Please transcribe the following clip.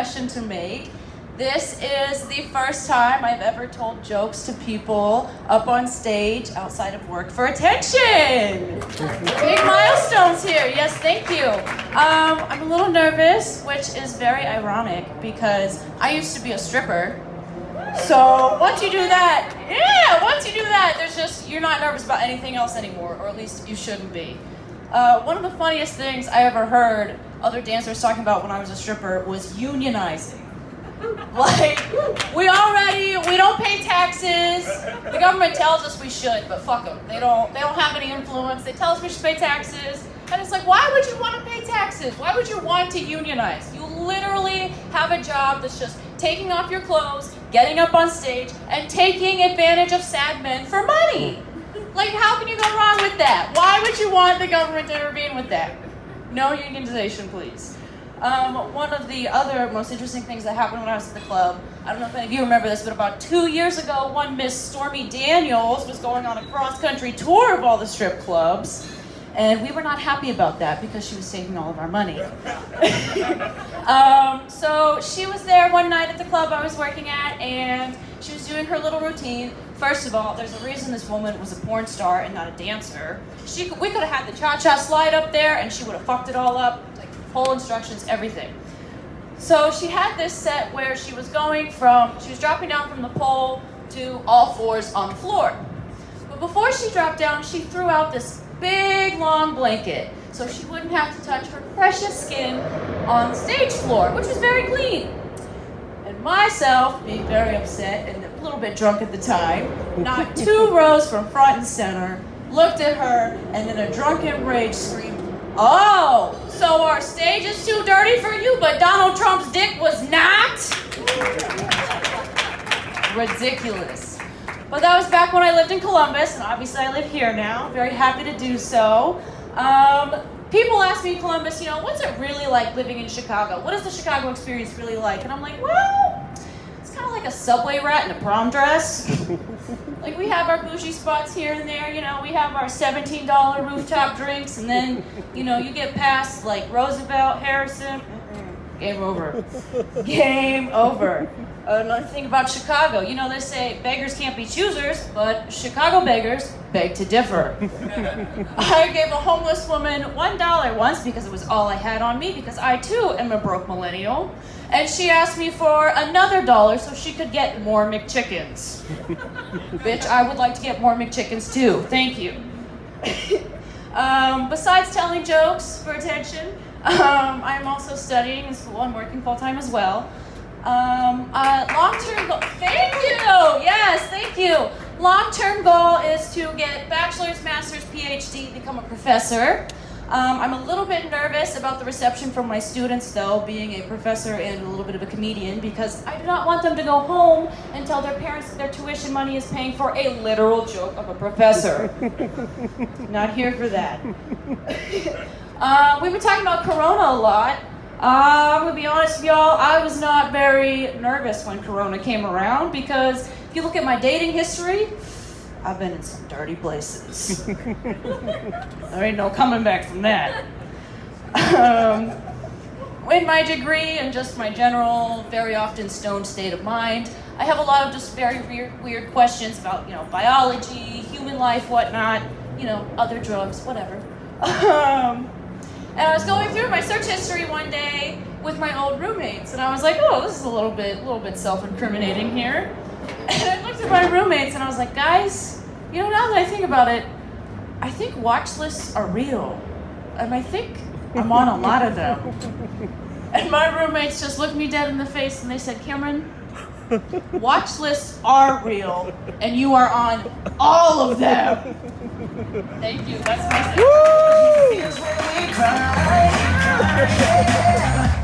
confession to make. This is the first time I've ever told jokes to people up on stage outside of work for attention. Big milestones here. Yes, thank you. I'm a little nervous, which is very ironic because I used to be a stripper. So once you do that, you're not nervous about anything else anymore, or at least you shouldn't be. One of the funniest things I ever heard other dancers talking about when I was a stripper was unionizing. Like, we don't pay taxes. The government tells us we should, but fuck them. They don't have any influence. They tell us we should pay taxes. And it's like, why would you want to pay taxes? Why would you want to unionize? You literally have a job that's just taking off your clothes, getting up on stage, and taking advantage of sad men for money. Like, how can you go wrong with that? Why would you want the government to intervene with that? No unionization, please. One of the other most interesting things that happened when I was at the club, I don't know if any of you remember this, but about 2 years ago, one Miss Stormy Daniels was going on a cross-country tour of all the strip clubs, and we were not happy about that because she was taking all of our money. So she was there one night at the club I was working at, and she was doing her little routine. First of all, there's a reason this woman was a porn star and not a dancer. We could have had the cha-cha slide up there, and she would have fucked it all up. Whole instructions, everything. So she had this set where she was dropping down from the pole to all fours on the floor. But before she dropped down, she threw out this big long blanket so she wouldn't have to touch her precious skin on the stage floor, which was very clean. And myself, being very upset and a little bit drunk at the time, not 2 rows from front and center, looked at her and in a drunken rage screamed, "Oh, so our stage is too dirty for you, but Donald Trump's dick was not?" Ridiculous. But that was back when I lived in Columbus, and obviously I live here now. Very happy to do so. People ask me in Columbus, what's it really like living in Chicago? What is the Chicago experience really like? And I'm like, well, it's kind of like a subway rat in a prom dress. Like, we have our bougie spots here and there, we have our $17 rooftop drinks, and then, you get past, like, Roosevelt, Harrison, game over. Game over. Another thing about Chicago, they say beggars can't be choosers, but Chicago beggars beg to differ. I gave a homeless woman $1 once because it was all I had on me, because I, too, am a broke millennial. And she asked me for another $1 so she could get more McChickens. Bitch, I would like to get more McChickens too. Thank you. Besides telling jokes for attention, I am also studying in school and working full-time as well. Long-term goal, thank you! Yes, thank you. Long-term goal is to get bachelor's, master's, PhD, become a professor. I'm a little bit nervous about the reception from my students, though, being a professor and a little bit of a comedian, because I do not want them to go home and tell their parents that their tuition money is paying for a literal joke of a professor. Not here for that. We've been talking about Corona a lot. I'm going to be honest with y'all, I was not very nervous when Corona came around, because if you look at my dating history, I've been in some dirty places. There ain't no coming back from that. In my degree and just my general, very often stoned state of mind, I have a lot of just very weird questions about, biology, human life, whatnot, other drugs, whatever. And I was going through my search history one day with my old roommates, and I was like, oh, this is a little bit self-incriminating here. And I looked at my roommates and I was like, guys, now that I think about it, I think watch lists are real. And I think I'm on a lot of them. And my roommates just looked me dead in the face and they said, Cameron, watch lists are real and you are on all of them. Thank you. That's my